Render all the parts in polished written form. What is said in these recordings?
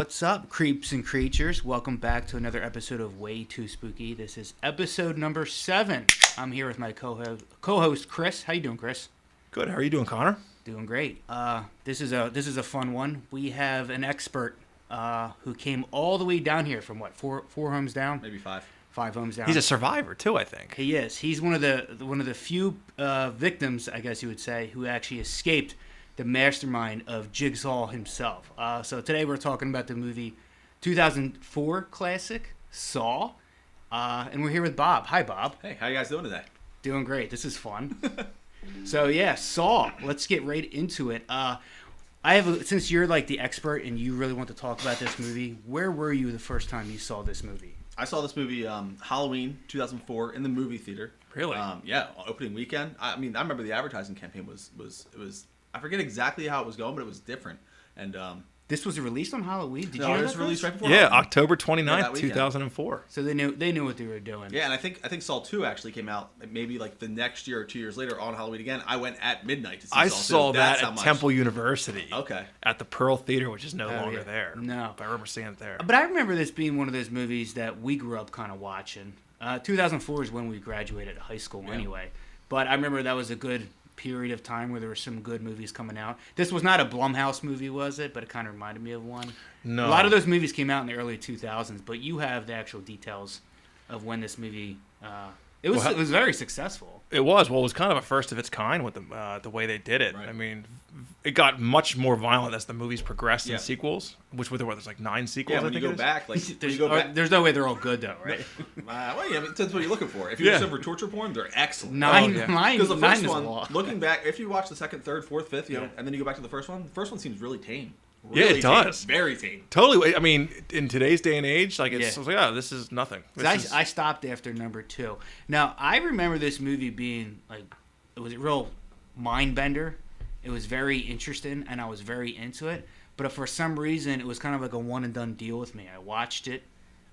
What's up, creeps and creatures? Welcome back to another episode of Way Too Spooky. This is episode number 7. I'm here with my co-host Chris. How you doing, Chris? Good. How are you doing, Connor? Doing great. This is a fun one. We have an expert who came all the way down here from four homes down, maybe 5. 5 homes down. He's a survivor too, I think. He is. He's one of the few victims, I guess you would say, who actually escaped the mastermind of Jigsaw himself. So today we're talking about the movie 2004 classic, Saw. And we're here with Bob. Hi, Bob. Hey, how you guys doing today? Doing great. This is fun. So, yeah, Saw. Let's get right into it. Since you're like the expert and you really want to talk about this movie, where were you the first time you saw this movie? I saw this movie Halloween 2004 in the movie theater. Really? Yeah, opening weekend. I mean, I remember the advertising campaign was I forget exactly how it was going, but it was different. And this was released on Halloween. Did you know it that, was released right before. Yeah, Halloween. October 29th, Yeah, 2004. So they knew what they were doing. Yeah, and I think Saw 2 actually came out maybe like the next year or 2 years later on Halloween again. I went at midnight to see I Saw 2. saw That's that how at much. Temple University. Okay. At the Pearl Theater, which is no longer yeah. there. No. But I remember seeing it there. But I remember this being one of those movies that we grew up kind of watching. 2004 is when we graduated high school anyway. But I remember that was a good period of time where there were some good movies coming out. This was not a Blumhouse movie, was it? But it kind of reminded me of one. No. A lot of those movies came out in the early 2000s, but you have the actual details of when this movie... It was very successful. It was. Well, it was kind of a first of its kind with the way they did it. Right. I mean, it got much more violent as the movies progressed in Yeah. sequels, which were there's like 9 sequels, Yeah, I when think you it go is. back, like when There's, you go back. there's no way they're all good, though, right? Well, yeah, I mean, it depends what you're looking for. If you're Yeah. looking for torture porn, they're excellent. Nine Because the nine first is one, a lot. looking back, if you watch the second, third, fourth, fifth, you know, Yeah. and then you go back to the first one seems really tame. Yeah, Really it tame. does. Very tame. Totally. I mean, in today's day and age, like it's Yeah. like, oh, this is nothing. I stopped after number 2. Now, I remember this movie being, like, it was a real mind bender. It was very interesting, and I was very into it. But for some reason, it was kind of like a one-and-done deal with me. I watched it,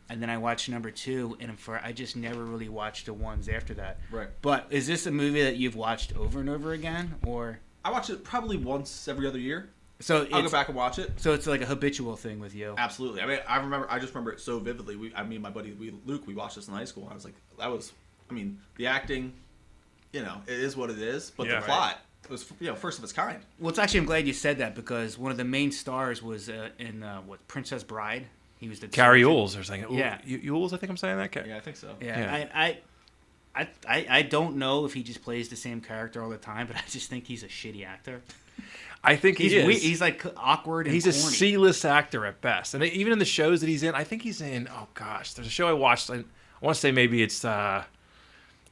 and then I watched number 2, and I just never really watched the ones after that. Right. But is this a movie that you've watched over and over again, or... I watch it probably once every other year. So I'll go back and watch it. So it's like a habitual thing with you. Absolutely. I mean, I just remember it so vividly. Me and my buddy Luke, we watched this in high school. And I was like, the acting, it is what it is. But Yeah. the plot was, first of its kind. Well, I'm glad you said that because one of the main stars was in Princess Bride. He was the Carrie surgeon. Ewells or something. Yeah. Ewells, I think I'm saying that. Yeah, I think so. Yeah. I don't know if he just plays the same character all the time, but I just think he's a shitty actor. I think He's like awkward and he's corny. a C-list actor at best, and even in the shows that he's in, I think he's in. Oh gosh, there's a show I watched. I want to say maybe it's the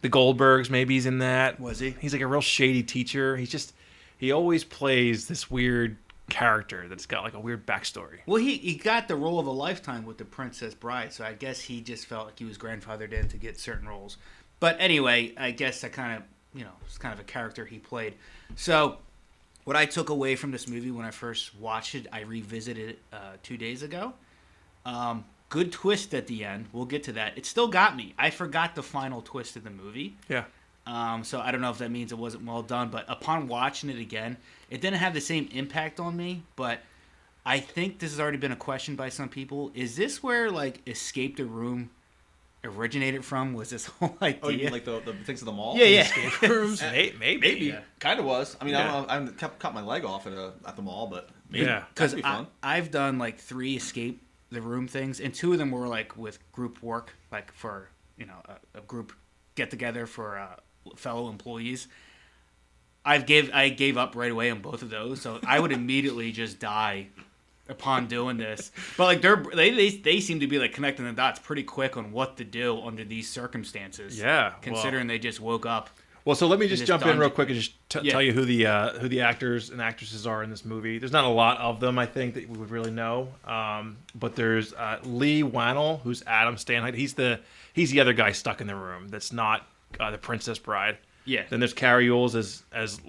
Goldbergs. Maybe he's in that. Was he? He's like a real shady teacher. He always plays this weird character that's got like a weird backstory. Well, he got the role of a lifetime with the Princess Bride, so I guess he just felt like he was grandfathered in to get certain roles. But anyway, I guess that kind of, it's kind of a character he played. So what I took away from this movie when I first watched it, I revisited it 2 days ago. Good twist at the end. We'll get to that. It still got me. I forgot the final twist of the movie. Yeah. So I don't know if that means it wasn't well done, but upon watching it again, it didn't have the same impact on me. But I think this has already been a question by some people. Is this where like Escape the Room originated from? Was this whole idea? Oh, you mean like the things at the mall? Yeah. Escape rooms? Maybe. Maybe. Kind of was. I mean, Yeah. I cut my leg off at the mall, but Yeah. Because that'd be fun. I've done like 3 Escape the Room things, and 2 of them were like with group work, like for a group get together for fellow employees. I gave up right away on both of those, so I would immediately just die upon doing this. But like they seem to be like connecting the dots pretty quick on what to do under these circumstances. Yeah, considering they just woke up. Well, so let me just this jump in dungeon. real quick and just Yeah. tell you who the actors and actresses are in this movie. There's not a lot of them, I think, that we would really know. But there's Lee Wannell, who's Adam Stanley. He's the other guy stuck in the room. That's not the Princess Bride. Yeah. Then there's Carrie Ewells as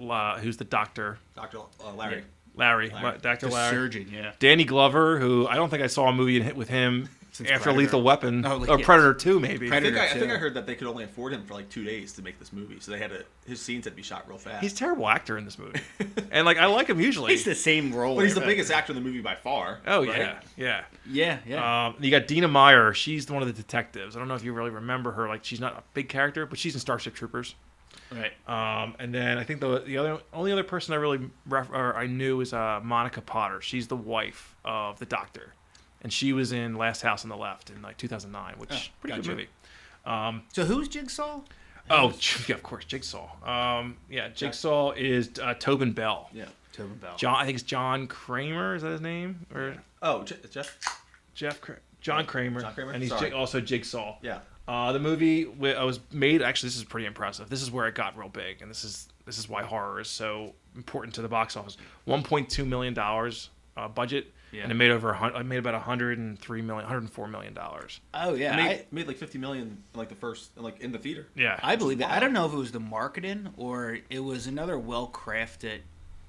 who's the doctor. Dr. Larry. Larry. Larry. Dr. The Larry. surgeon, yeah. Danny Glover, who I don't think I saw a movie with him Since after Predator. Lethal Weapon Oh, or yes. Predator 2, maybe. Predator. I think too. I heard that they could only afford him for like 2 days to make this movie, so they had to his scenes had to be shot real fast. He's a terrible actor in this movie, and like I like him usually. He's the same role. but he's the biggest actor in the movie by far. Oh right? yeah. Yeah. You got Dina Meyer. She's one of the detectives. I don't know if you really remember her. Like she's not a big character, but she's in Starship Troopers. Right. And then I think the only other person I really I knew is Monica Potter. She's the wife of the doctor, and she was in Last House on the Left in like 2009, which pretty good movie. So who's Jigsaw? Oh, yeah, of course, Jigsaw. Jigsaw is Tobin Bell. Yeah. Tobin Bell. I think it's John Kramer. Is that his name? Or Oh, Jeff. John Kramer. John Kramer? And he's Sorry. also Jigsaw. Yeah. The movie was made. Actually, this is pretty impressive. This is where it got real big, and this is why horror is so important to the box office. $1.2 million budget, and it made about $104 million. Oh yeah. It made like 50 million like the first like in the theater. Yeah, I believe that. I don't know if it was the marketing or it was another well-crafted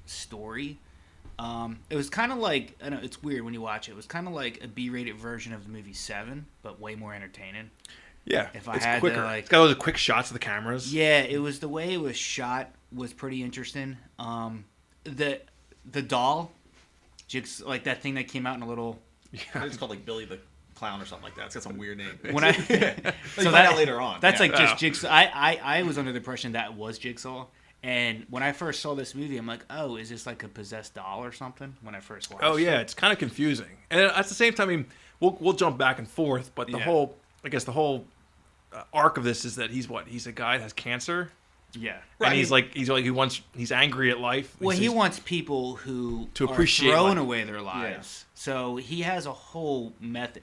story. It was kind of like, I know it's weird when you watch it. It was kind of like a B-rated version of the movie Seven, but way more entertaining. Yeah, If I it's had to, quicker. like- It's got those quick shots of the cameras. Yeah, it was the way it was shot was pretty interesting. The doll, like that thing that came out in a little. I think it's called like Billy the Clown or something like that. It's got some weird name. When I So you find out later on. That's Yeah. like just Oh. Jigsaw. I was under the impression that was Jigsaw. And when I first saw this movie, I'm like, oh, is this like a possessed doll or something? When I first watched Oh it. yeah, it's kind of confusing, and at the same time, I mean, we'll jump back and forth, but the whole arc of this is that he's a guy that has cancer, Yeah. and he's angry at life. Well, he He's- wants people who To appreciate are throwing life. away their lives. So he has a whole method.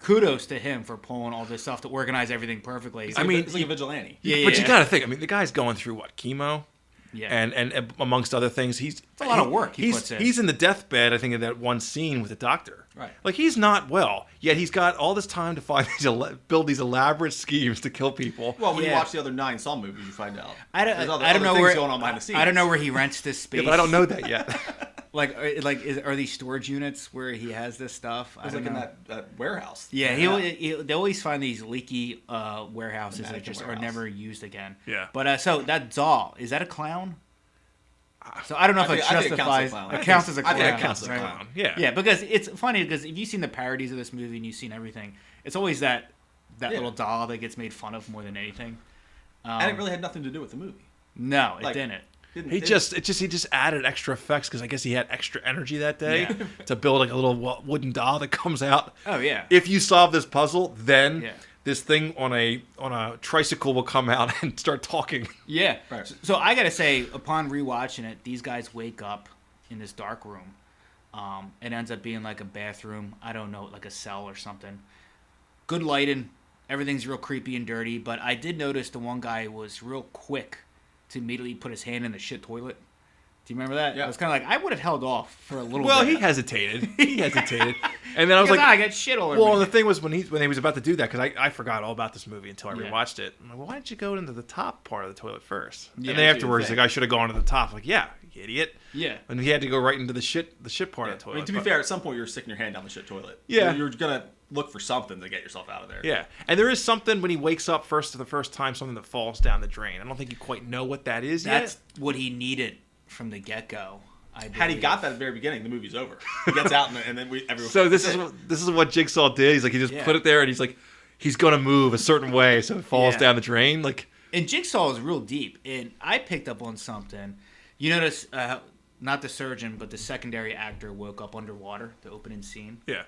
Kudos to him for pulling all this stuff to organize everything perfectly. He's like a vigilante. Yeah, but you got to think. I mean, the guy's going through what, chemo, yeah. and amongst other things, it's a lot of work he puts in. He's in the deathbed. I think in that one scene with the doctor. Right. Like he's not well, yet he's got all this time to find build these elaborate schemes to kill people. Well, when you Yeah. watch the other 9 Saw movies, you find out. I There's don't other know things where going on behind the scenes. I don't know where he rents this space. Yeah, but I don't know that yet. Are these storage units where he has this stuff? It was like in that warehouse. Yeah, they always find these leaky warehouses that Mannequin just are warehouse. never used again. Yeah. But so that doll, is that a clown? So I don't know if it I think it counts as justifies. a clown. It counts as a I clown. think it counts as a right? clown. Yeah. Yeah, because it's funny because if you've seen the parodies of this movie and you've seen everything, it's always that Yeah. little doll that gets made fun of more than anything. And it really had nothing to do with the movie. No, it Like- didn't. He just added extra effects because I guess he had extra energy that day to build like a little wooden doll that comes out. Oh yeah. If you solve this puzzle, then Yeah. this thing on a tricycle will come out and start talking. Yeah. Right. So I gotta say, upon rewatching it, these guys wake up in this dark room. It ends up being like a bathroom. I don't know, like a cell or something. Good lighting. Everything's real creepy and dirty. But I did notice the one guy was real quick to immediately put his hand in the shit toilet. Do you remember that? Yeah. I was kind of like, I would have held off for a little Well, bit. he hesitated. And then I was Because like, I got shit all over well, me. the thing was when he was about to do that, because I forgot all about this movie until I Yeah. rewatched it. I'm like, well, why didn't you go into the top part of the toilet first? Yeah, and then that's afterwards, what the you guy should have gone to the top. Like, yeah, you idiot. Yeah. And he had to go right into the shit part of the I toilet. mean, to be But- fair, at some point you're sticking your hand down the shit toilet. Yeah. You're going to look for something to get yourself out of there. Yeah, and there is something when he wakes up for the first time, something that falls down the drain. I don't think you quite know what that is That's yet. what he needed from the get-go. Had he got that at the very beginning, the movie's over. He gets out and then everyone. So this is what Jigsaw did. He's like he just Yeah. put it there, and he's like he's gonna move a certain way so it falls Yeah. down the drain. Like And Jigsaw is real deep. And I picked up on something. You notice, not the surgeon, but the secondary actor woke up underwater, the opening scene. yeah,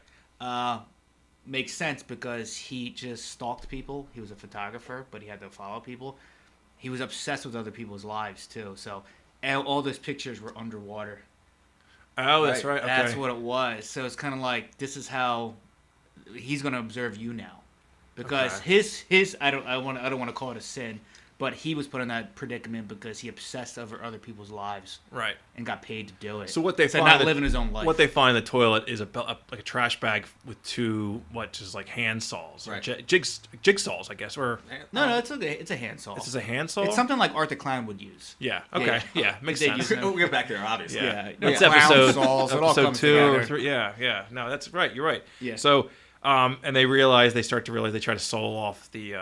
Makes sense because he just stalked people. He was a photographer, but he had to follow people. He was obsessed with other people's lives, too. So all those pictures were underwater. oh that's right. Okay. That's what it was. So it's kind of like, this is how he's going to observe you now. Because Okay. his I don't want to call it a sin, but he was put in that predicament because he obsessed over other people's lives right. and got paid to do it. So what they Instead of find not living his own life. What they find in the toilet is like a trash bag with two just like hand saws, or Right. jigsaws, I guess, or No, it's a handsaw. this is a hand saw. It's something like Art the Clown would use. Yeah. Okay. Yeah. Makes They sense. use We'll get back there, obviously. Yeah. That's Clown episode saws, it all episode comes 2 or together. 3. Yeah. No, that's right. You're right. Yeah. So And they start to realize they try to sew off the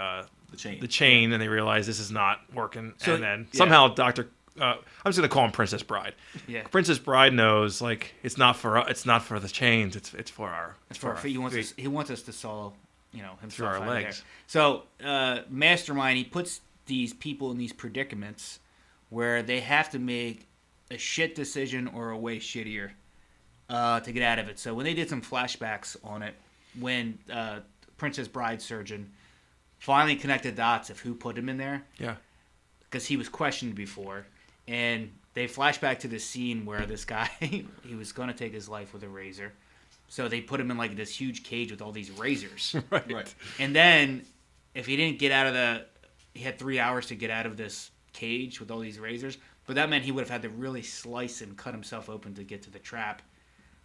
chain, and they realize this is not working. So- and then yeah. somehow I'm just gonna call him Princess Bride. Yeah. Princess Bride knows like it's not for the chains. It's for our. It's for he wants us to solve, himself Through our out of legs. there. So Mastermind, he puts these people in these predicaments where they have to make a shit decision or a way shittier to get out of it. So when they did some flashbacks on it, when Princess Bride surgeon finally connected dots of who put him in there, Yeah. because he was questioned before, and they flash back to the scene where this guy he was going to take his life with a razor, so they put him in like this huge cage with all these razors. Right. And then if he didn't get out of he had 3 hours to get out of this cage with all these razors, but that meant he would have had to really slice and cut himself open to get to the trap.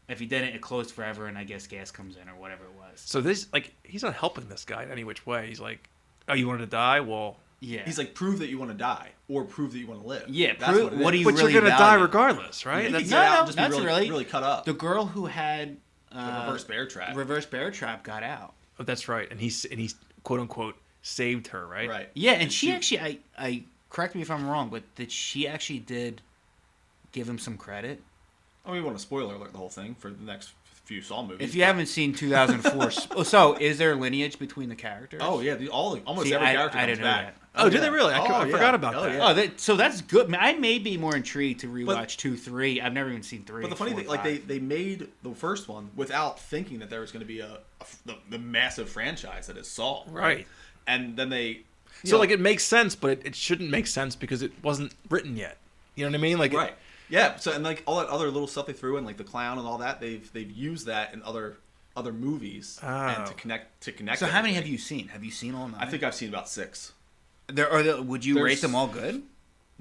If he didn't, it closed forever, and I guess gas comes in or whatever it was. So this he's not helping this guy in any which way. He's like, oh, you wanted to die? Well, Yeah. He's like, prove that you want to die or prove that you want to live. Yeah, That's prove- it what is. do you but really you're gonna die value? regardless, right? You That's can get out and just that's be really cut up. The girl who had The reverse bear trap. reverse bear trap got out. oh, that's right. And he's quote unquote saved her, right? Right. Yeah, and she actually, I correct me if I'm wrong, but that she actually did give him some credit. I mean, we want to spoiler alert the whole thing for the next few Saw movies. If you haven't seen 2004, so is there lineage between the characters? Oh yeah, almost See, every I character comes didn't know back. that. Oh, did they yeah. really? I yeah. forgot about Oh, that. yeah. Oh, so that's good. I may be more intrigued to rewatch 2, 3. I've never even seen 3. But the funny 4, thing, like 5. they made the first one without thinking that there was going to be the massive franchise that is Saw. Right. And then they. So like it makes sense, but it shouldn't make sense because it wasn't written yet. You know what I mean? Like Right. Yeah. So and like all that other little stuff they threw in, like the clown and all that, they've used that in other movies and to connect. So how many have you seen? Have you seen all 9? I think I've seen about 6. Would you rate them all good?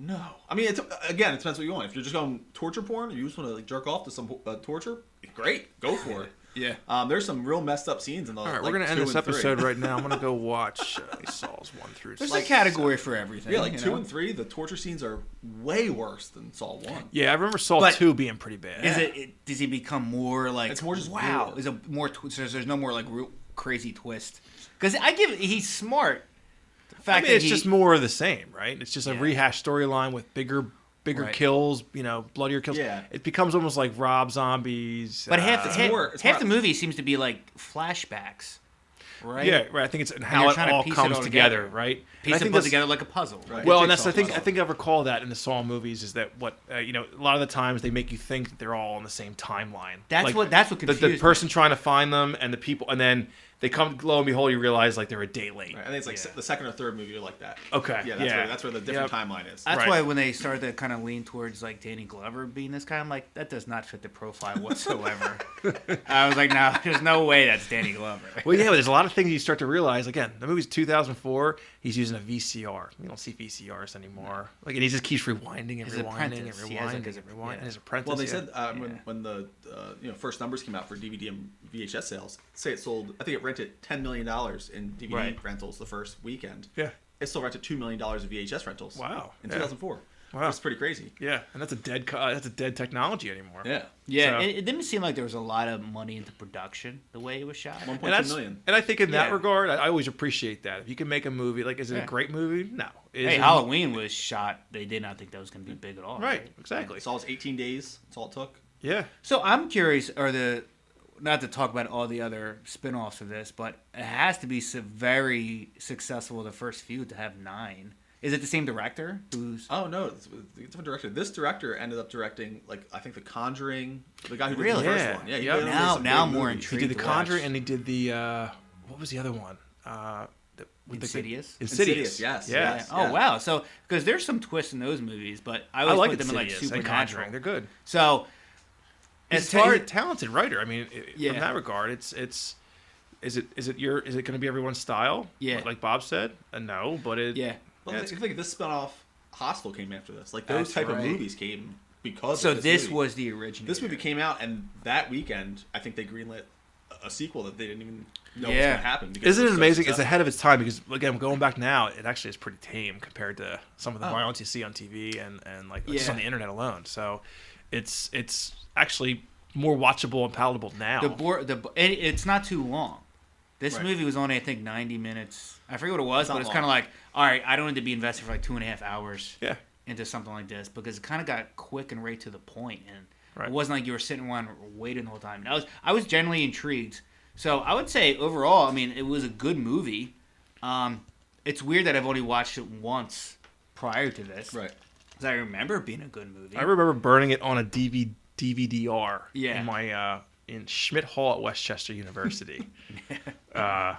No, I mean, it depends what you want. If you're just going torture porn, or you just want to like jerk off to some torture, great, go for it. Yeah. There's some real messed up scenes in the. all right, like, we're gonna end 2 this and 3. episode right now. I'm gonna go watch Saws 1 through 6. There's a category for everything. Yeah, like you 2 know? and 3, the torture scenes are way worse than Saw 1. Yeah, I remember Saw But 2 being pretty bad. Is does he become more like? It's more just wow. gore. Is it more? So there's no more like real crazy twist. Because he's smart. The I fact mean, that it's just more of the same, right? It's just a Yeah. rehashed storyline with bigger Right. kills, bloodier kills. Yeah. It becomes almost like Rob Zombies. But half it's the more- movie seems to be like flashbacks, right? Yeah, right. I think it's And how you're it trying to all piece it comes all together, together. right? Piece And I it think put that's- together like a puzzle. Right. Like Well, a and that's jigsaw I think puzzle. I recall that in the Saw movies is that what a lot of the times they make you think that they're all on the same timeline. That's Like, what confused the me. person trying to find them and the people, and then they come. Lo and behold, you realize like they're a day late. Right. I think it's like the second or third movie you're like that. Okay, Yeah, yeah. that's where the different timeline is. That's Right. why when they started to kind of lean towards like Danny Glover being this guy, I'm like, that does not fit the profile whatsoever. I was like, no, there's no way that's Danny Glover. Well, yeah, but there's a lot of things you start to realize. Again, the movie's 2004. He's using a VCR. You don't see VCRs anymore. Like, and he just keeps rewinding and His rewinding apprentice. and He has rewinding his- and rewinding. yeah. His apprentice. Well, they yeah. said when the first numbers came out for DVD and VHS sales, say it sold. I think it rented $10 million in DVD Right. rentals the first weekend. Yeah. It still rented $2 million in VHS rentals. Wow. In Yeah. 2004. Wow. That's pretty crazy. Yeah, and that's a dead technology anymore. Yeah. Yeah, So- it didn't seem like there was a lot of money into production the way it was shot. 1.2 And that's million. and I think in that Yeah. regard, I always appreciate that. If you can make a movie, like, is it Yeah. a great movie? No. Is Hey, it- Halloween was shot. They did not think that was going to be big at all. Right, exactly. Saw's 18 days. That's all it took. Yeah. So I'm curious, not to talk about all the other spin-offs of this, but it has to be very successful the first few to have 9. Is it the same director who's? Oh no, it's a different director. This director ended up directing, like, I think The Conjuring, the guy who did Really? the first Yeah. one. Yeah. he Yep. did Now- some now big more movies. He did The to watch. Conjuring, and he did the what was the other one? With Insidious? Insidious, yes. Yeah. Yes. Oh wow! So because there's some twists in those movies, but I I always like put them in like Insidious and supernatural. Conjuring. They're good. So He's as he's far a talented writer. I mean, Yeah. from that regard, it's is it going to be everyone's style? Yeah. Like Bob said, no, but it yeah. Well, Yeah, I think this spinoff, Hostel, came after this. Like, That's those type of right. movies came because So of this movie. was the original. This movie came out, and that weekend, I think they greenlit a sequel that they didn't even know was Yeah. going to happen. because Isn't it it was so amazing? It's successful. ahead of its time because, again, going back now, it actually is pretty tame compared to some of the Oh. violence you see on TV and like just Yeah. on the internet alone. So it's actually more watchable and palatable now. it's not too long. This Right. movie was only, I think, 90 minutes. I forget what it was, It's not but it's long. kind of like, all right, I don't need to be invested for like 2.5 hours Yeah. into something like this because it kind of got quick and right to the point, and Right. it wasn't like you were sitting around waiting the whole time. And I was genuinely intrigued. So I would say overall, I mean, it was a good movie. It's weird that I've only watched it once prior to this. Right. Because I remember it being a good movie. I remember burning it on a DVD-R Yeah. in my in Schmidt Hall at Westchester University.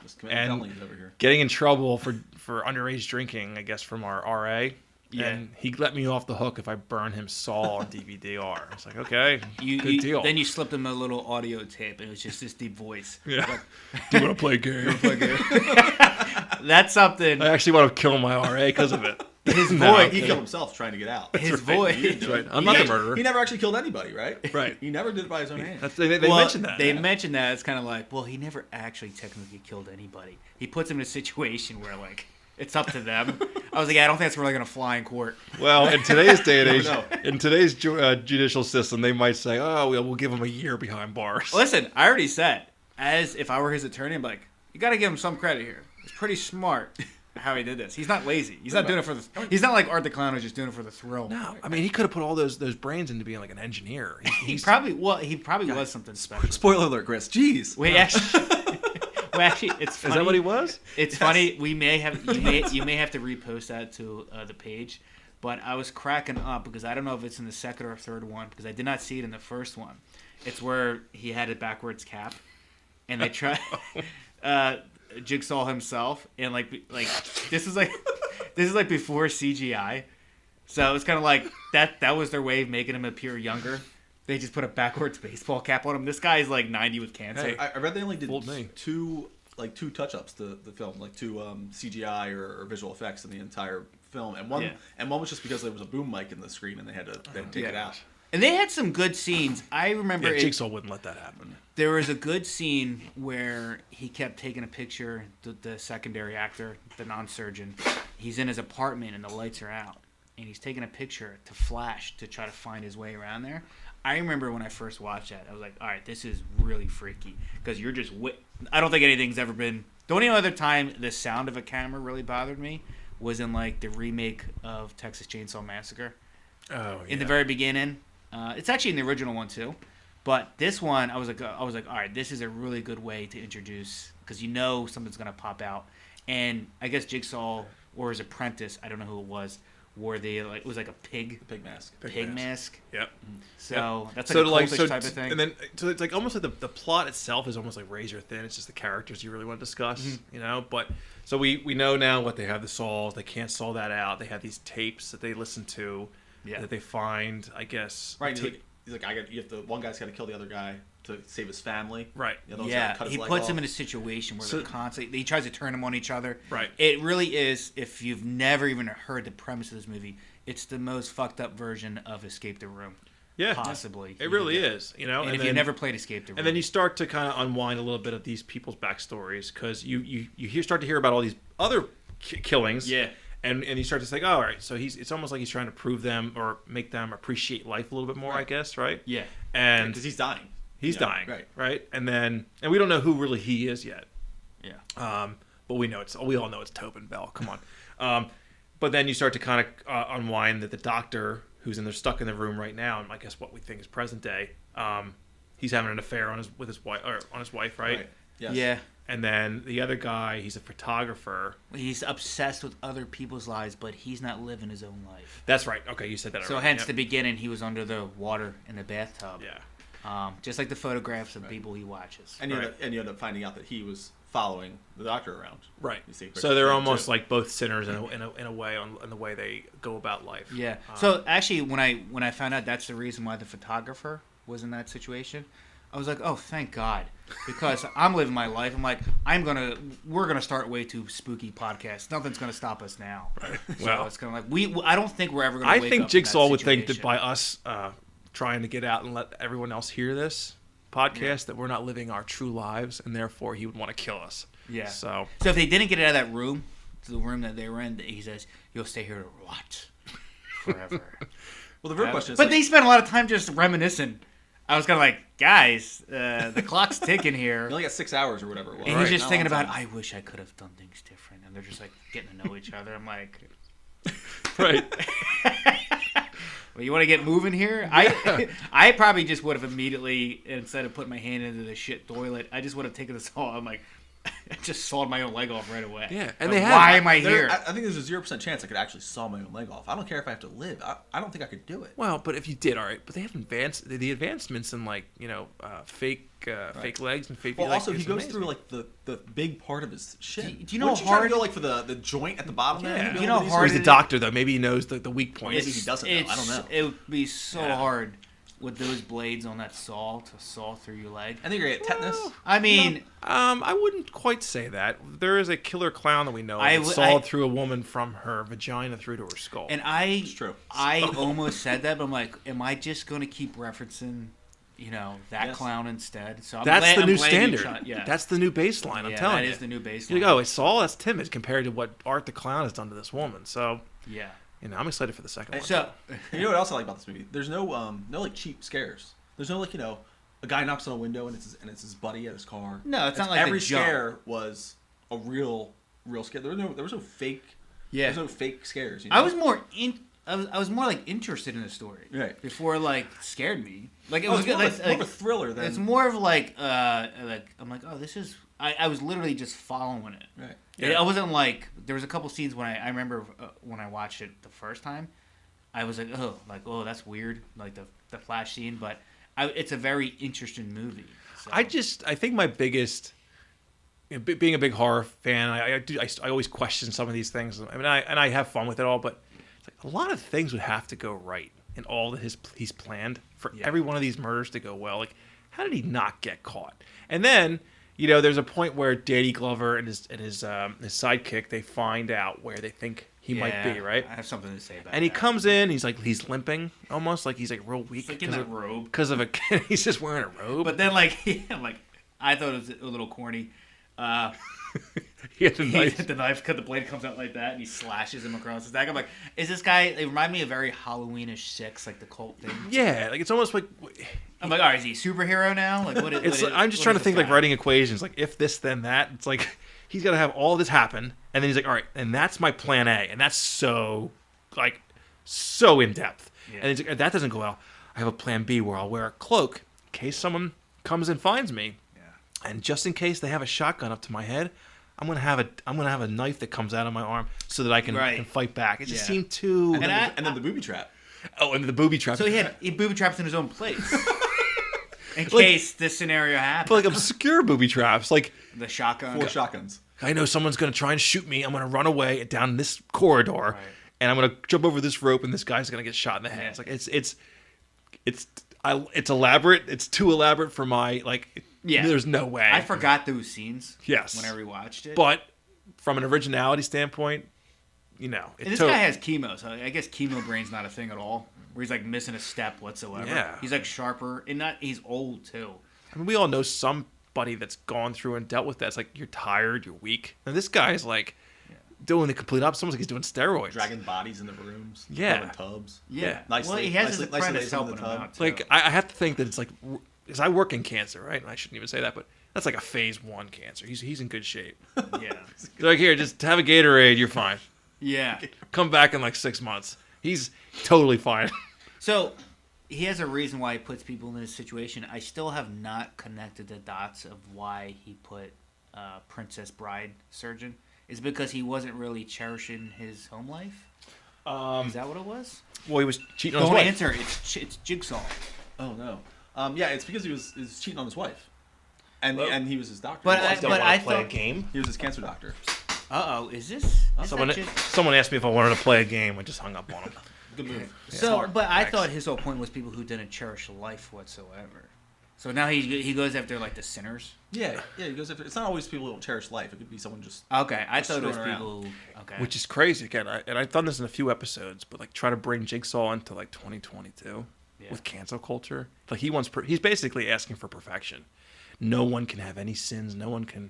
Just committing and felonies over here. getting in trouble for underage drinking, I guess, from our RA. Yeah. And he let me off the hook if I burn him Saw on DVD-R. I was like, okay, good deal. Then you slipped him a little audio tape, and it was just this deep voice. Yeah. Do you want to play a game? That's something. I actually want to kill my RA because of it. His No, voice. He killed himself trying to get out. His right. voice. He didn't do That's it. right. I'm not the He murderer. never actually killed anybody, right? Right. He never did it by his own hand. They Well, mentioned that. They yeah. mentioned that. It's kind of like, well, he never actually technically killed anybody. He puts him in a situation where, like, it's up to them. I was like, yeah, I don't think that's really going to fly in court. Well, in today's day and age, No. in today's judicial system, they might say, "Oh, we'll give him a year behind bars." Listen, I already said, as if I were his attorney, I'm like, you got to give him some credit here. It's pretty smart how he did this. He's not lazy. He's not doing it for the. He's not like Art the Clown who's just doing it for the thrill. No, I mean he could have put all those brains into being like an engineer. He probably was something special. Spoiler alert, Chris. Jeez. Wait, actually, it's funny. Is that what he was? It's funny. We may have you may have to repost that to the page, but I was cracking up because I don't know if it's in the second or third one because I did not see it in the first one. It's where he had a backwards cap, and they try Jigsaw himself, and like this is like before CGI, so it's kind of like that was their way of making him appear younger. They just put a backwards baseball cap on him. This guy's like 90 with cancer. Hey, I read they only did Fooled me. two touch-ups to the film, like two CGI or visual effects in the entire film, and one was just because there was a boom mic in the screen and they had to take it out. And they had some good scenes. I remember Jigsaw wouldn't let that happen. there was a good scene where he kept taking a picture, the secondary actor, the non-surgeon. He's in his apartment and the lights are out. And he's taking a picture to flash to try to find his way around there. I remember when I first watched that, I was like, all right, this is really freaky. Because you're just... I don't think anything's ever been... The only other time the sound of a camera really bothered me was in like the remake of Texas Chainsaw Massacre. Oh, yeah. In the very beginning. It's actually in the original one too, but this one I was like, all right, this is a really good way to introduce because you know something's gonna pop out, and I guess Jigsaw or his apprentice, I don't know who it was, wore the it was like a pig mask. mask. Yep. So that's like a cultish type of thing. And then so it's like almost like the plot itself is almost like razor thin. It's just the characters you really want to discuss, you know. But so we know now what they have, the saws. They can't saw that out. They have these tapes that they listen to. Yeah. That they find, I guess. Right. He's like, one guy's got to kill the other guy to save his family. Right. The other one's gotta cut his he leg puts off. him in a situation where they're constantly. He tries to turn them on each other. Right. It really is. If you've never even heard the premise of this movie, it's the most fucked up version of Escape the Room. Yeah. Possibly. It really is, you know. And if then, you've never played Escape the Room, and then you start to kind of unwind a little bit of these people's backstories because you start to hear about all these other killings. Yeah. And you start to think, oh, all right, so it's almost like he's trying to prove them or make them appreciate life a little bit more, I guess, right? Yeah. And Because he's dying. he's You know, dying, right? And we don't know who really he is yet. Yeah. But we all know it's Tobin Bell. Come on. But then you start to kind of unwind that the doctor who's stuck in the room right now, and I guess what we think is present day, he's having an affair on his wife, right? Yes. Yeah. And then the other guy, he's a photographer. He's obsessed with other people's lives, but he's not living his own life. That's right. Okay, you said that. So already. hence Yep. the beginning, he was under the water in the bathtub. Yeah. Just like the photographs of people he watches. And you end up finding out that he was following the doctor around. Right. You see, So they're too. almost like both sinners in a way in the way they go about life. Yeah. So actually, when I found out that's the reason why the photographer was in that situation, I was like, oh, thank God, because I'm living my life. I'm like, we're gonna start way too spooky podcast. Nothing's gonna stop us now. Right. So Well, it's kind of like I don't think we're ever gonna. I wake think up Jigsaw in would think that situation. by us trying to get out and let everyone else hear this podcast that we're not living our true lives, and therefore he would want to kill us. Yeah. So if they didn't get out of that room, to the room that they were in, he says, "You'll stay here to rot forever." Well, the real question is, but they spent a lot of time just reminiscing I was kind of like, guys, the clock's ticking here. You only got 6 hours or whatever it was. And he's just Not a thinking long about, time. I wish I could have done things different. And they're just like getting to know each other. I'm like, Right. well, you want to get moving here? I probably just would have immediately, instead of putting my hand into the shit toilet, I just would have taken the saw. I'm like, I just sawed my own leg off right away. Yeah, and Like, they have- why am I There- here? I think there's a 0% chance I could actually saw my own leg off. I don't care if I have to live. I don't think I could do it. Well, but if you did, all right. But they have the advancements in like fake legs and fake. Well, legs, also he it's goes amazing. through like the big part of his shit. Do you know Wouldn't how try to hard- go like for the joint at the bottom there? Yeah. Maybe Do you know how these- hard He's it the is- doctor though. Maybe he knows the weak points. Maybe he doesn't know. I don't know. It would be so Yeah. hard with those blades on that saw to saw through your leg. I think you're gonna get tetanus. I mean, I wouldn't quite say that. There is a killer clown that we know I that w- sawed I- through a woman from her vagina through to her skull. and I, It's true. I almost said that, but I'm like, am I just going to keep referencing, that Yes. clown instead? So I'm That's glad, the I'm new glad you standard. shot- yeah, That's the new baseline. I'm yeah, telling that you. is the new baseline. You go, it's Saul. That's timid compared to what Art the Clown has done to this woman. So, Yeah. I'm excited for the second one. So, You know what else I like about this movie? There's no like cheap scares. There's no like a guy knocks on a window and it's his buddy at his car. No, it's not like every The Jump. scare was a real scare. There was no fake. yeah, There's no fake scares. I was more I was more like interested in the story, Right. Before like scared me. Like it Oh, was it's good. more, Like, of more of a thriller than it's more of like I'm like, oh, this is. I was literally just following it. right. I wasn't like, there was a couple scenes when I remember when I watched it the first time, I was like, oh, that's weird, like the flash scene, but it's a very interesting movie. So. I think my biggest, being a big horror fan, I always question some of these things. I mean, I have fun with it all, but it's like a lot of things would have to go right in all that he's planned for every one of these murders to go well. Like, how did he not get caught? And then, there's a point where Danny Glover and his sidekick, they find out where they think he might be, right? I have something to say about And he that. comes in, he's limping almost, like he's like real weak It's like in that robe. because of he's just wearing a robe. But then like, I thought it was a little corny. he had the He knife. hit the knife, cut the blade comes out like that, and he slashes him across his neck. I'm like, is this guy? It reminded me of very Halloweenish 6, like the cult thing. Yeah, like it's almost like I'm like, all right, is he a superhero now? Like, what? it's. I'm just trying to think like writing equations, like if this then that. It's like he's got to have all this happen, and then he's like, all right, and that's my plan A, and that's so in depth. Yeah. And he's like, that doesn't go well. I have a plan B where I'll wear a cloak in case someone comes and finds me. And just in case they have a shotgun up to my head, I'm gonna have a knife that comes out of my arm so that I can fight back. It just seemed too. And then the booby trap. Oh, and the booby trap. So he booby traps in his own place. In case this scenario happens. But like obscure booby traps, like The shotgun. 4 shotguns. I know someone's gonna try and shoot me. I'm gonna run away down this corridor, Right. and I'm gonna jump over this rope, and this guy's gonna get shot in the head. Yeah. It's like it's elaborate. It's too elaborate for my like. Yeah. There's no way. I forgot those scenes. Yes. When I rewatched it. But from an originality standpoint, And this guy has chemo, so I guess chemo brain's not a thing at all. Where he's like missing a step whatsoever. Yeah. He's like sharper, and he's old too. I mean, we all know somebody that's gone through and dealt with that. It's like you're tired, you're weak. And this guy's like doing the complete opposite. Almost like he's doing steroids. Dragging bodies in the rooms. Yeah. In tubs. Yeah. Nicely, Well, he has his nicely apprentice laid in helping the him tub. out too. Like I have to think that it's like, because I work in cancer, right? And I shouldn't even say that, but that's like a phase 1 cancer. He's in good shape. yeah. They're like, here, just have a Gatorade, you're fine. Yeah. Come back in like 6 months. He's totally fine. So he has a reason why he puts people in this situation. I still have not connected the dots of why he put Princess Bride surgeon. Is it because he wasn't really cherishing his home life? Is that what it was? Well, he was cheating on his Don't wife. answer. It's Jigsaw. Oh no. Yeah, it's because he was cheating on his wife, and he was his doctor. But Well, I- don't but wanna I play thought- a game. He was his cancer doctor. Is this? Is Someone, that Jig- someone asked me if I wanted to play a game. I just hung up on him. Good move. So, Smart. but I Thanks. thought his whole point was people who didn't cherish life whatsoever. So now he goes after like the sinners. Yeah, he goes after. It's not always people who don't cherish life. It could be someone just. Okay, I Just thought it was throwing people. Who, okay, Which is crazy. Again, and I've done this in a few episodes, but like try to bring Jigsaw into like 2022 with cancel culture. Like he's basically asking for perfection. No one can have any sins. No one can,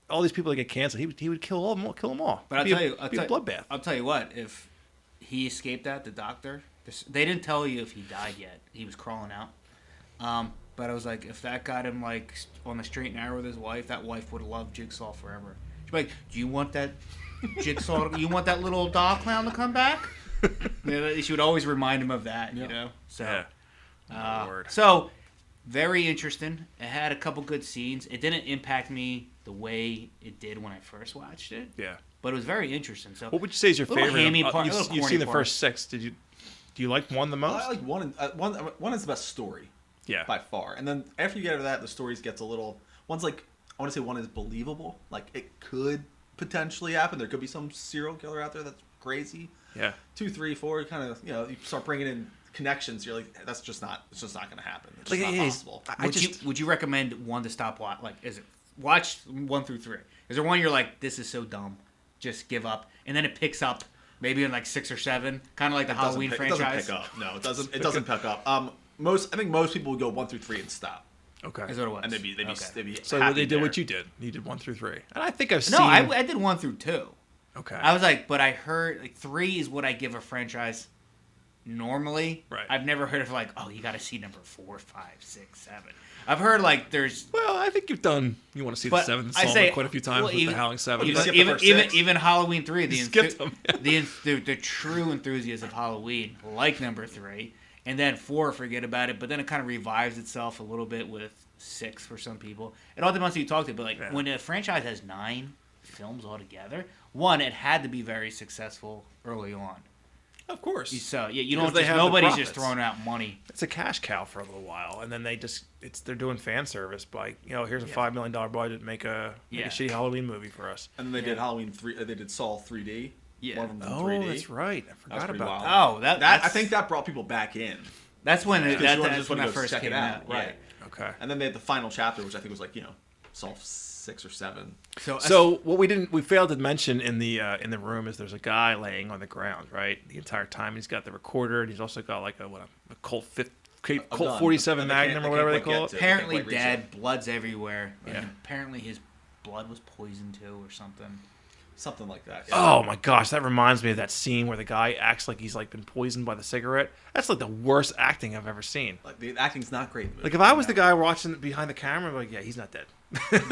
all these people that get canceled. He would kill them all. But I'll It'd tell be you, a bloodbath. I'll tell you what. If he escaped that, the doctor, they didn't tell you if he died yet. He was crawling out. But I was like, if that got him like on the straight and narrow with his wife, that wife would love Jigsaw forever. She'd be like, "Do you want that Jigsaw? You want that little doll clown to come back?" She would always remind him of that, you know. So, so very interesting. It had a couple good scenes. It didn't impact me the way it did when I first watched it. Yeah. But it was very interesting. So, what would you say is your favorite? You've seen the part. first 6. Do you like one the most? I like one. One is the best story. Yeah. By far. And then after you get out of that, the stories gets a little. One's like, I want to say one is believable. Like it could potentially happen. There could be some serial killer out there that's crazy. Yeah. 2, 3, 4, kind of, you start bringing in connections. You're like, it's just not going to happen. It's just not possible. Would you recommend one to stop watch? Like, is it watch 1 through 3? Is there one you're like, this is so dumb, just give up, and then it picks up maybe in like 6 or 7, kind of like the Halloween franchise? It doesn't pick up. No, it doesn't. It doesn't pick up. I think most people would go 1 through 3 and stop. Okay. Is what it was. And they'd be so happy they did there. what you did. You did 1 through 3, and I think I've seen. No, I did 1 through 2. Okay. I was like, but I heard like 3 is what I give a franchise normally. Right. I've never heard of like, oh, you got to see number 4, 5, 6, 7. I've heard like there's. Well, I think you've done. You want to see the 7th installment quite a few times with the Howling 7. Even Halloween 3, the true enthusiasts of Halloween like number 3, and then 4 forget about it, but then it kind of revives itself a little bit with 6 for some people. It all depends who you talk to, but like when a franchise has 9 films altogether, one, it had to be very successful early on. Of course. So you don't. Nobody's just throwing out money. It's a cash cow for a little while, and then they're doing fan service by here's a $5 million budget to make a shitty Halloween movie for us. And then they did Halloween 3. They did Saw 3D. Yeah. One of them in 3D. That's right. I forgot about that. Oh, that I think that brought people back in. That's when That's when I first came out. Right. Yeah. Okay. And then they had the final chapter, which I think was like Saw 6 or 7. So what we failed to mention in the room is there's a guy laying on the ground, right? The entire time he's got the recorder, and he's also got like a Colt 47 Magnum or whatever they call it. Apparently dead, blood's everywhere. Yeah. And apparently his blood was poisoned too, or something. Something like that. Yeah. Oh my gosh, that reminds me of that scene where the guy acts like he's like been poisoned by the cigarette. That's like the worst acting I've ever seen. Like the acting's not great in the movie. Like if I was the guy watching behind the camera, I'm like, yeah, he's not dead. And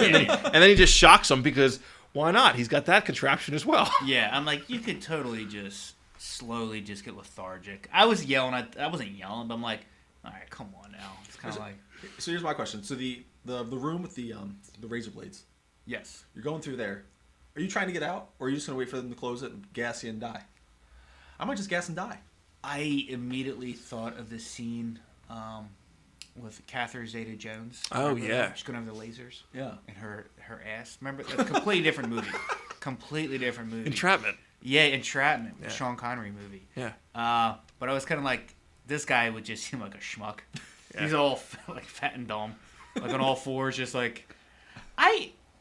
then he just shocks him because why not? He's got that contraption as well. Yeah, I'm like, you could totally just slowly just get lethargic. I was yelling. I wasn't yelling, but I'm like, all right, come on now. It's kind of like. So here's my question. So the room with the razor blades. Yes. You're going through there. Are you trying to get out, or are you just going to wait for them to close it and gas you and die? I might just gas and die. I immediately thought of this scene with Catherine Zeta-Jones. Oh, yeah. She's going to have the lasers. Yeah. And her ass. Remember? A completely different movie. Completely different movie. Entrapment. Yeah, Entrapment. Yeah. Sean Connery movie. Yeah. But I was kind of like, this guy would just seem like a schmuck. Yeah. He's all like fat and dumb. Like on all fours, just like...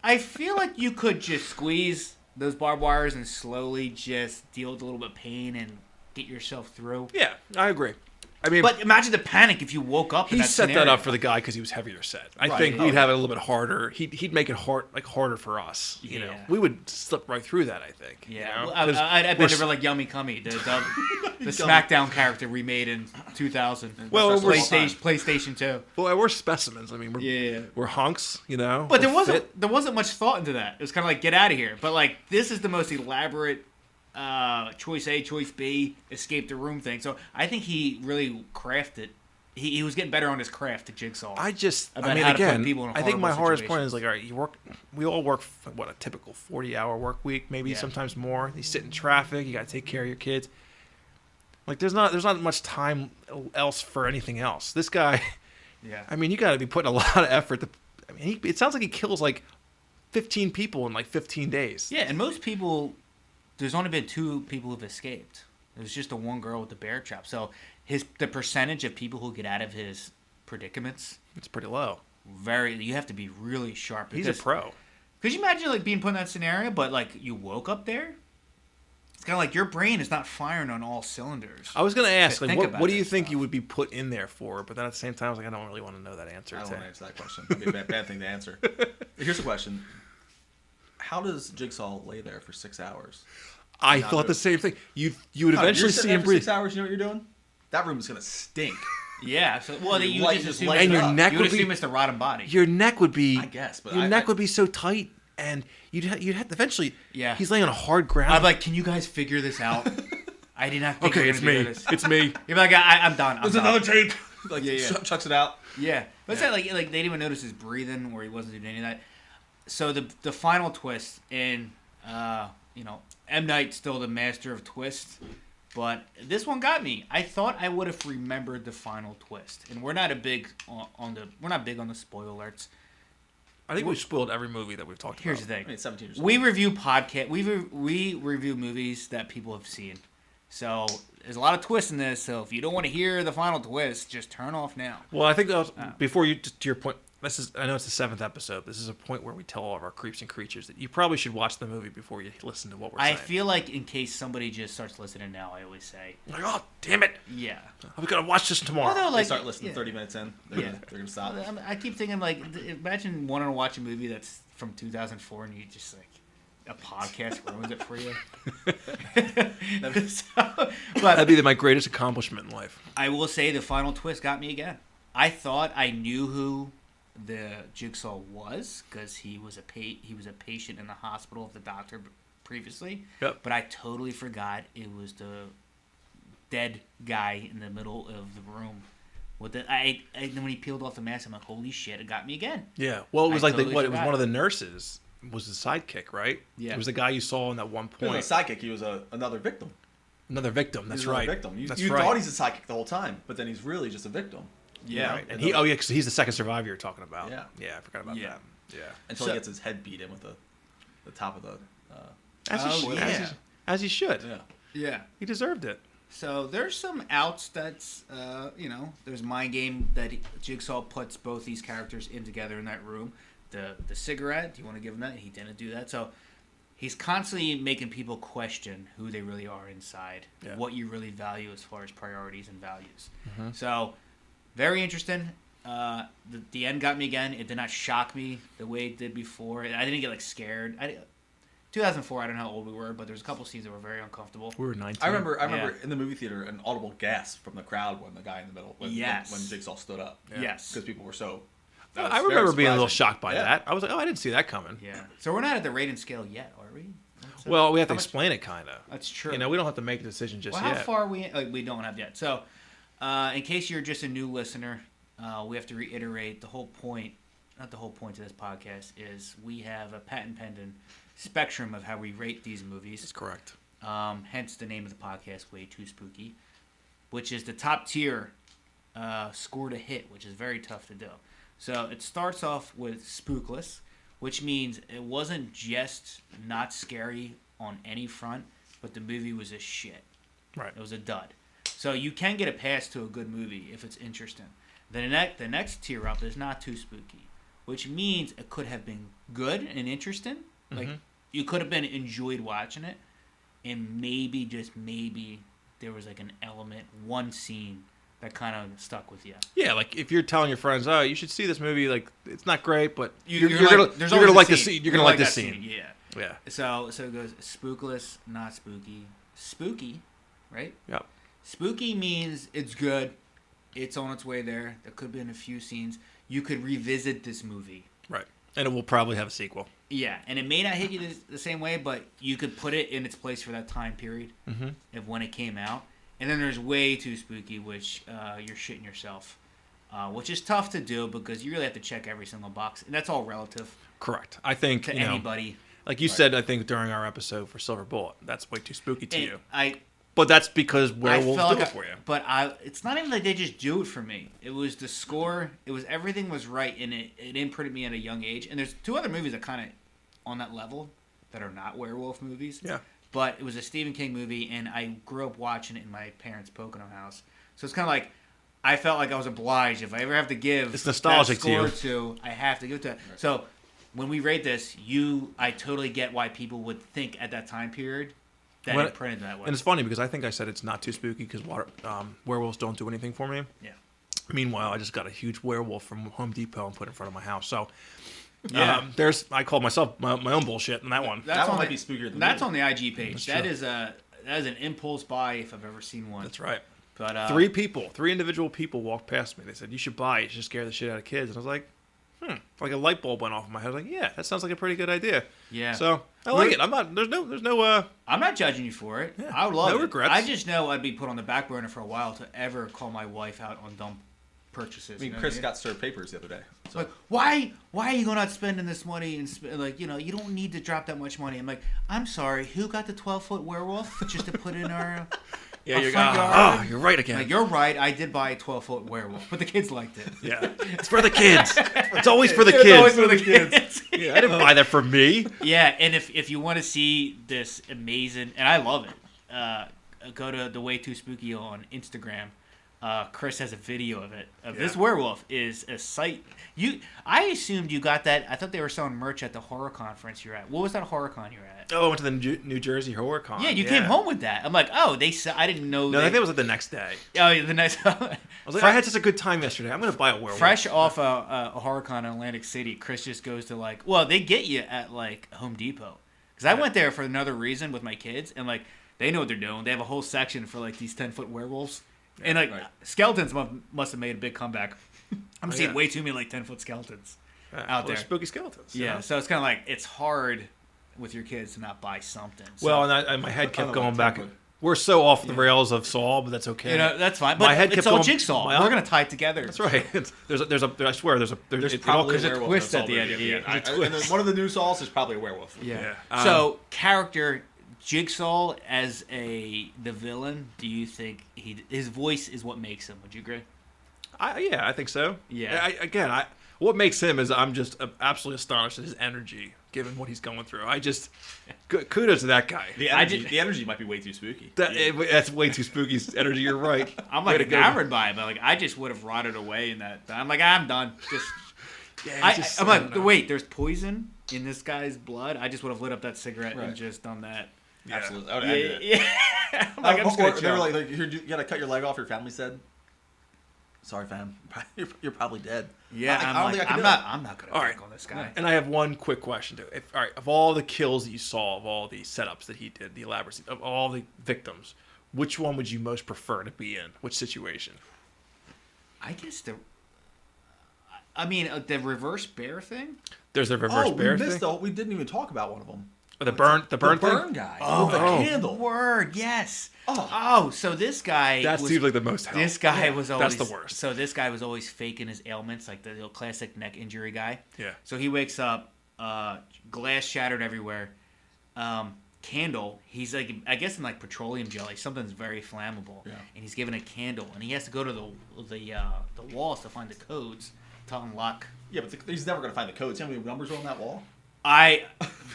I feel like you could just squeeze those barbed wires and slowly just deal with a little bit of pain and get yourself through. Yeah, I agree. I mean, but imagine the panic if you woke up. He set that up for the guy because he was heavier set. I think we'd have it a little bit harder. He'd make it harder for us. You know, we would slip right through that. I think. Yeah, I bet never like Yummy Cummy, the SmackDown character we made in 2000. Well, PlayStation 2. Well, we're specimens. I mean, we're hunks. You know. But there wasn't much thought into that. It was kind of like get out of here. But like this is the most elaborate. Choice A, choice B, escape the room thing. So I think he really crafted. He was getting better on his craft to Jigsaw. I think my hardest point is like, all right, we all work a typical 40-hour work week, maybe sometimes more. You sit in traffic, you got to take care of your kids. Like there's not much time else for anything else. This guy, I mean, you got to be putting a lot of effort. It sounds like he kills like 15 people in like 15 days. Yeah, and most people. There's only been 2 people who've escaped. It was just the one girl with the bear trap. So the percentage of people who get out of his predicaments, it's pretty low. You have to be really sharp. He's a pro. Could you imagine like being put in that scenario, but like you woke up there? It's kind of like your brain is not firing on all cylinders. I was going to ask, like, what do you think you would be put in there for? But then at the same time, I was like, I don't really want to know that answer. I don't want to answer that question. That'd be a bad thing to answer. Here's a question. How does Jigsaw lay there for 6 hours? I thought the same thing. You would eventually see him breathe. 6 hours, you know what you're doing? That room is going to stink. Yeah. So, well, you Light just just assume lights And it your up. neck you would would be assume it's the rotting body. your neck would be. I guess, but your neck would be so tight, and you'd have to eventually. Yeah. He's laying on a hard ground. I'm like, can you guys figure this out? I did not think okay, we were it's gonna me. do this. It's me. You're like, I'm done. I'm There's done. another tape. Like, Yeah, yeah. chucks it out. Yeah, but it's not like they didn't even notice his breathing, or he wasn't doing any of that. So the final twist, and M. Night's still the master of twists, but this one got me. I thought I would have remembered the final twist, and we're not big on the spoiler alerts. I think we've spoiled every movie that we've talked Here's about. the thing: I mean, 17 years we review we review movies that people have seen. So there's a lot of twists in this. So if you don't want to hear the final twist, just turn off now. Well, I think that was, before you, to your point, I know it's the 7th episode. This is a point where we tell all of our creeps and creatures that you probably should watch the movie before you listen to what we're saying. I feel like in case somebody just starts listening now, I always say, Like, oh, damn it. yeah. I'm going to watch this tomorrow. Although, They like, start listening yeah. 30 minutes in. They're gonna stop. I keep thinking, like, imagine wanting to watch a movie that's from 2004 and you just, like, a podcast ruins it for you. But That'd be my greatest accomplishment in life. I will say the final twist got me again. I thought I knew who the Jigsaw was because he was a patient in the hospital of the doctor previously. Yep. But I totally forgot it was the dead guy in the middle of the room. With the when he peeled off the mask, I'm like, holy shit! It got me again. Yeah. Well, it was I like totally it was forgot. one of the nurses was the sidekick, right? Yeah. It was the guy you saw in that one He point. was a sidekick. He was another victim. Another victim. That's He's another right. Victim. You That's you right. thought he's a sidekick the whole time, but then he's really just a victim. Yeah. Right. And because he's the second survivor you're talking about. Yeah. Yeah, I forgot about Yeah. that. Yeah. Until he gets his head beat in with the top of the. As he, Oh, should, yeah. as he should. Yeah. Yeah. He deserved it. So there's some outs that's, there's Mind Game that Jigsaw puts both these characters in together in that room. The cigarette, do you want to give him that? He didn't do that. So he's constantly making people question who they really are inside, Yeah. what you really value as far as priorities and values. So very interesting. The end got me again. It did not shock me the way it did before. I didn't get scared. 2004, I don't know how old we were, but there's a couple scenes that were very uncomfortable. We were 19. I remember in the movie theater an audible gasp from the crowd when the guy in the middle when Jigsaw stood up. Yes. Because people were so. I remember being a little shocked by Yeah. that. I was like, oh, I didn't see that coming. Yeah. So we're not at the rating scale yet, are we? Well, we have to How much- explain it, kind of. That's true. We don't have to make a decision just Well, how yet. far we don't have yet. So, in case you're just a new listener, we have to reiterate the whole point. Not the whole point of this podcast is we have a patent pending spectrum of how we rate these movies. That's correct. Hence the name of the podcast, Way Too Spooky, which is the top tier score to hit, which is very tough to do. So it starts off with spookless, which means it wasn't just not scary on any front, but the movie was a shit. Right. It was a dud. So you can get a pass to a good movie if it's interesting. Then the next tier up is not too spooky, which means it could have been good and interesting. Like you could have been enjoyed watching it, and maybe just maybe there was like an element, one scene that kind of stuck with you. Yeah, like if you're telling your friends, oh, you should see this movie, like it's not great, but you're there's gonna always like a this scene. You're gonna like this scene. Yeah. Yeah. So it goes spookless, not spooky, spooky, right? Yep. Spooky means it's good, it's on its way there. There could have been a few scenes. You could revisit this movie. Right. And it will probably have a sequel. Yeah, and it may not hit you the same way, but you could put it in its place for that time period of when it came out. And then there's Way Too Spooky, which you're shitting yourself, which is tough to do because you really have to check every single box, and that's all relative Correct. I think to anybody. Like you said, I think during our episode for Silver Bullet, that's way too spooky to And you. But that's because werewolves do it for you. But it's not even like they just do it for me. It was the score. It was everything was right, and it imprinted me at a young age. And there's two other movies that kind of on that level that are not werewolf movies. Yeah. But it was a Stephen King movie, and I grew up watching it in my parents' Pocono house. So it's kind of like I felt like I was obliged. If I ever have to give It's nostalgic that to score you. I have to give it to it. So when we rate this, I totally get why people would think at that time period that it printed that way. And it's funny because I think I said it's not too spooky because werewolves don't do anything for me. Yeah. Meanwhile, I just got a huge werewolf from Home Depot and put it in front of my house. So Yeah. I call myself my own bullshit in that one. That one on might the- be spookier than That's me. on the IG page. That's That is an impulse buy if I've ever seen one. That's right. But three individual people walked past me. They said, "You should buy it. It should scare the shit out of kids." And I was like, like a light bulb went off in my head. I was like, yeah, that sounds like a pretty good idea. Yeah. So I like it. I'm not. There's no. I'm not judging you for it. Yeah, I would love no it. regrets. I just know I'd be put on the back burner for a while to ever call my wife out on dumb purchases. I mean, Chris got served papers the other day. So. Like, why are you going out spending this money and like, you don't need to drop that much money. I'm like, I'm sorry, who got the 12-foot werewolf just to put in our you're front yard? you're right again. Like, you're right. I did buy a 12-foot werewolf, but the kids liked it. Yeah, it's for the kids. It's always for the It's kids. always for the kids. Yeah, I didn't buy that for me. Yeah, and if you want to see this amazing, and I love it, go to the Way Too Spooky on Instagram. Chris has a video of it. This werewolf is a sight. I assumed you got that. I thought they were selling merch at the horror conference you're at. What was that horror con you were at? Oh, I went to the New Jersey Horror Con. Yeah, you came home with that. I'm like, oh, I didn't know. No, I think it was like the next day. Oh, yeah, the next. I was like, I had such a good time yesterday. I'm gonna buy a werewolf. Fresh off a horror con in Atlantic City, Chris just goes to they get you at Home Depot, because I went there for another reason with my kids, and they know what they're doing. They have a whole section for these 10-foot werewolves. And skeletons must have made a big comeback. I'm seeing way too many 10-foot skeletons out there. Spooky skeletons. Yeah, so it's kind of it's hard with your kids to not buy something. So. Well, and my head kept going back. We're so off the rails of Saw, but that's okay. That's fine. But my head it's kept all going, Jigsaw. We're gonna tie it together. That's right. I swear, there's probably a twist at the end. And then one of the new Saws is probably a werewolf. Yeah. So character. Jigsaw as the villain, do you think his voice is what makes him? Would you agree? I think so. Yeah. What makes him is I'm just absolutely astonished at his energy, given what he's going through. Kudos to that guy. The energy might be way too spooky. That's way too spooky energy. You're right. I'm enamored by it, but I just would have rotted away in that. I'm I'm done. I'm like, wait, there's poison in this guy's blood. I just would have lit up that cigarette and just done that. Yeah. Absolutely. Yeah. I'm just gonna they were like, you gotta cut your leg off. Your family said, "Sorry, fam, you're probably dead." Yeah, I'm not gonna work on this guy. And I have one quick question too. Of all the kills that you saw, of all the setups that he did, the elaborate, of all the victims, which one would you most prefer to be in? Which situation? I guess the reverse bear thing. There's a reverse bear thing. We didn't even talk about one of them. The burn guy. With the candle. Word, yes. Oh, so this guy. That seems like the most help. This guy was always. That's the worst. So this guy was always faking his ailments, like the classic neck injury guy. Yeah. So he wakes up, glass shattered everywhere, candle. He's I guess in petroleum jelly, something's very flammable. Yeah. And he's given a candle, and he has to go to the walls to find the codes to unlock. Yeah, but he's never gonna find the codes. How many numbers are on that wall?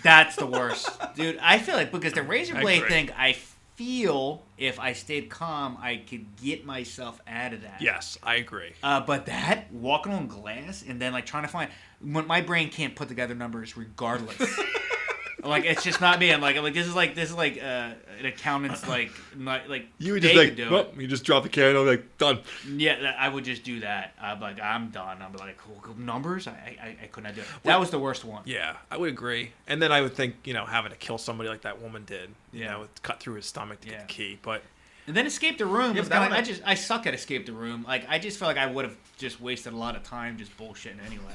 That's the worst, dude. I feel because the razor blade thing, I feel if I stayed calm, I could get myself out of that. Yes, I agree. But that walking on glass and then trying to find when my brain can't put together numbers regardless. It's just not me. I'm this is like an accountant's you would just you just drop the candle done. Yeah, I would just do that. I'm done. I'm cool, numbers. I couldn't do it. That was the worst one. Yeah, I would agree. And then I would think having to kill somebody like that woman did. Cut through his stomach to get the key, but. And then escape the room. I suck at escape the room. I just felt like I would have just wasted a lot of time just bullshitting anyway.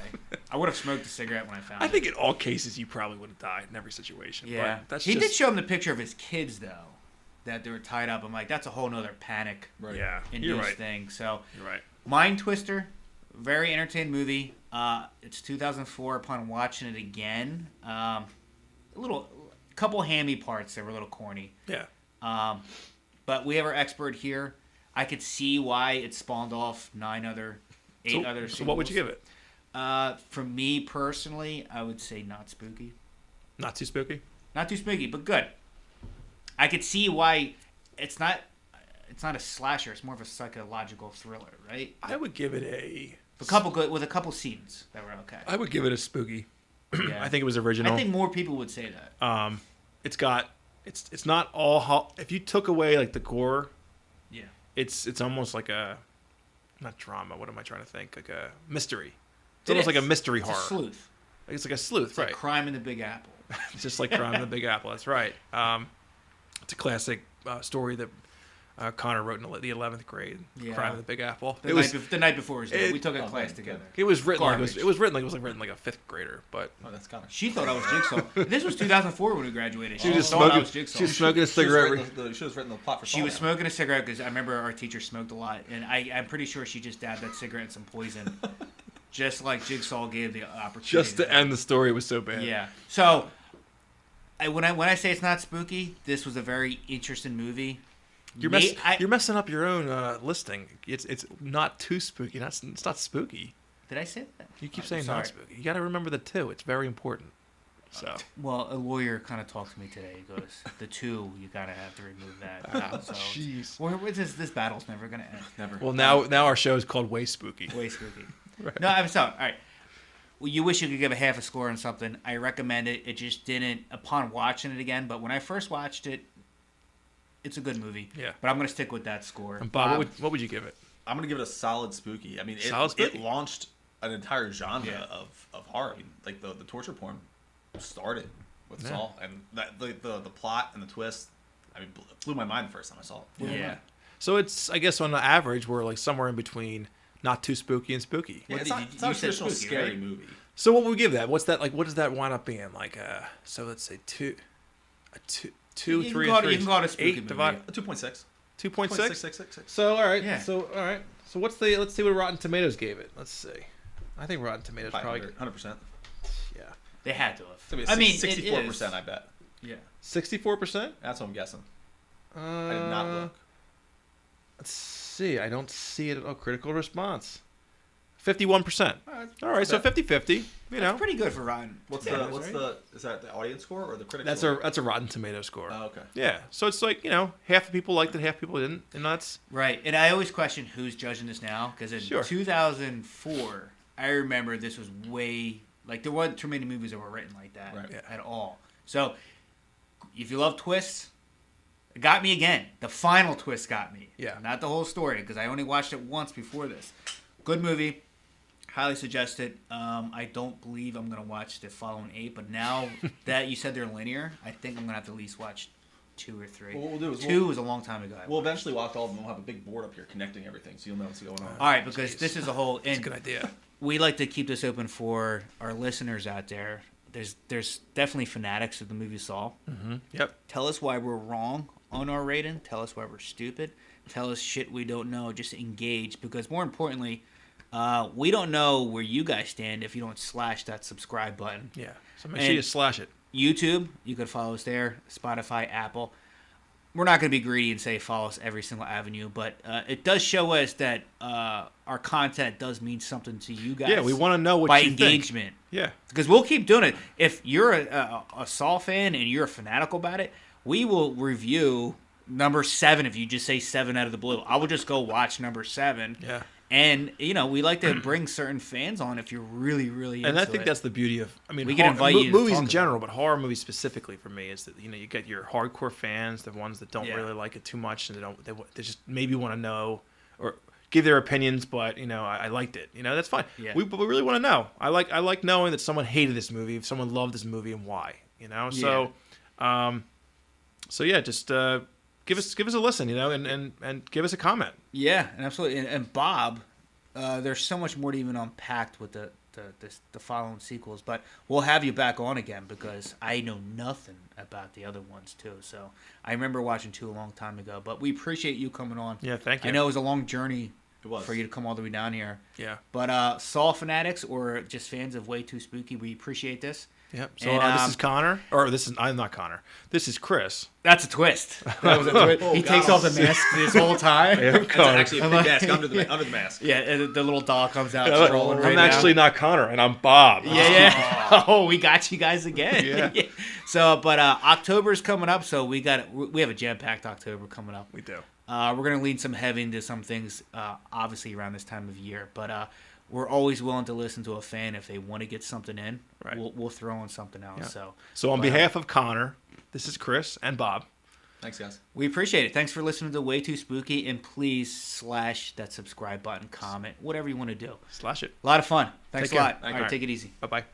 I would have smoked a cigarette when I found it. I think in all cases you probably would have died in every situation. Yeah, but he did show him the picture of his kids though, that they were tied up. I'm that's a whole nother panic. Right. Yeah, induced thing. So you're right. Mind Twister, very entertaining movie. It's 2004. Upon watching it again, couple hammy parts that were a little corny. Yeah. But we have our expert here. I could see why it spawned off 8 other sequels. So what would you give it? For me personally, I would say not spooky. Not too spooky? Not too spooky, but good. I could see why it's not a slasher. It's more of a psychological thriller, right? I would give it a couple scenes that were okay. I would give it a spooky. Yeah. I think it was original. I think more people would say that. It's not all. If you took away the gore, yeah, it's almost like a, not drama. What am I trying to think? Like a mystery. It's almost like a mystery horror. It's a sleuth. It's like a sleuth, right? Like Crime in the Big Apple. It's just like Crime in the Big Apple. That's right. It's a classic story that Connor wrote in the 11th grade. Yeah. Crying with the Big Apple. The night before his day. We took a class together. It was written like Garbage. it was written like a 5th grader, but That's Connor. She thought I was Jigsaw. This was 2004 when we graduated. she was just thought I smoking. was Jigsaw. She was smoking a cigarette. She was written the plot for. She was smoking a cigarette because I remember our teacher smoked a lot, and I'm pretty sure she just dabbed that cigarette in some poison, just like Jigsaw gave the opportunity. Just to end the story, it was so bad. Yeah. So, when I say it's not spooky, this was a very interesting movie. You're messing up your own listing. It's not too spooky. It's not spooky. Did I say that? You keep saying sorry. not spooky. You got to remember the 2. It's very important. So Well, a lawyer kind of talked to me today. He goes, the 2, you gotta have to remove that. So, jeez. where this battle's never gonna end. Never. Well, now our show is called Way Spooky. Way spooky. Right. No, I'm sorry. All right. Well, you wish you could give a half a score on something. I recommend it. It just didn't upon watching it again. But when I first watched it, it's a good movie. Yeah. But I'm gonna stick with that score. And Bob, what would you give it? I'm gonna give it a solid spooky. I mean, Solid spooky. it launched an entire genre Yeah. of horror. I mean, like the torture porn started with Yeah. Saw, and that the plot and the twist. I mean, blew my mind the first time I saw it. Yeah. So it's, I guess, on the average, we're like somewhere in between not too spooky and spooky. Yeah, What it's did not, you- it's not you a said traditional spooky, scary right? movie. So what would we give that? What's that like? What does that wind up being like? So let's say two, You can three, call it- and 3. you can call it a spooky 8 movie. divided A 2.6. 2.6. 6. So all right. Yeah. So all right. So what's the? Let's see what Rotten Tomatoes gave it. Let's see. I think Rotten Tomatoes probably. 100%. Yeah. They had to have. I mean, it is. 64%. I bet. Yeah. 64%. That's what I'm guessing. I did not look. Let's see. I don't see it at all. Critical response. 51%. All right. So 50-50. You That's know. pretty good for Rotten. What's Tomatoes, the right? is that the audience score or the critic That's score? a Rotten Tomato score. Oh, okay. Yeah. So it's like, half the people liked it, half the people didn't, and that's Right, and I always question who's judging this now because in Sure. 2004, I remember this was way like there weren't too many movies that were written like that Right. Yeah. at all. So if you love twists, it got me again. The final twist got me. Yeah. Not the whole story because I only watched it once before this. Good movie. Highly suggest it. I don't believe I'm gonna watch the following 8, but now that you said they're linear, I think I'm gonna have to at least watch 2 or 3. Well, what we'll do is 2 was a long time ago. We'll eventually watch all of them. We'll have a big board up here connecting everything, so you'll know what's going on. All right, because this is a whole. That's a And good idea. we like to keep this open for our listeners out there. There's definitely fanatics of the movie Saw. Mm-hmm. Yep. Tell us why we're wrong on our rating. Tell us why we're stupid. Tell us shit we don't know. Just engage, because more importantly, we don't know where you guys stand if you don't slash that subscribe button. Yeah. So make sure you slash it. YouTube, you could follow us there. Spotify, Apple. We're not going to be greedy and say follow us every single avenue, but it does show us that our content does mean something to you guys. Yeah, we want to know what by you think. engagement. Yeah. Because we'll keep doing it. If you're a Saw fan and you're fanatical about it, we will review number 7 if you just say 7 out of the blue. I will just go watch number 7. Yeah. And, we like to bring certain fans on if you're really, really into it. And I think that's the beauty of, We can invite you to movies talk in about general, but horror movies specifically for me is that, you get your hardcore fans, the ones that don't Yeah. really like it too much, and they just maybe want to know or give their opinions, but, I liked it. But that's fine. Yeah. But we really want to know. I like knowing that someone hated this movie, if someone loved this movie, and why, So, yeah, just give us a listen, and give us a comment. Yeah, and absolutely. And Bob, there's so much more to even unpack with the following sequels, but we'll have you back on again because I know nothing about the other ones too. So I remember watching 2 a long time ago, but we appreciate you coming on. Yeah, thank you. I know it was a long journey It was. for you to come all the way down here. Yeah. But Saw fanatics or just fans of Way Too Spooky, we appreciate this. Yep. So And, this is Connor, or I'm not Connor. This is Chris. That's a twist. That was a twist. He takes off the mask this whole time. I'm That's Connor. actually a big mask under the mask. Yeah, and the little doll comes out I'm strolling right actually now. not Connor, and I'm Bob. Yeah. Oh, we got you guys again. Yeah. So, but October's coming up, so we have a jam-packed October coming up. We do. We're gonna lean some heavy into some things, obviously around this time of year, but we're always willing to listen to a fan if they want to get something in. Right. We'll throw in something else. Yeah. So on behalf of Connor, this is Chris and Bob. Thanks, guys. we appreciate it. Thanks for listening to Way Too Spooky, and please slash that subscribe button, comment, whatever you want to do. Slash it. A lot of fun. Thanks Take a care. lot. Thank All you. right, take it easy. Bye-bye.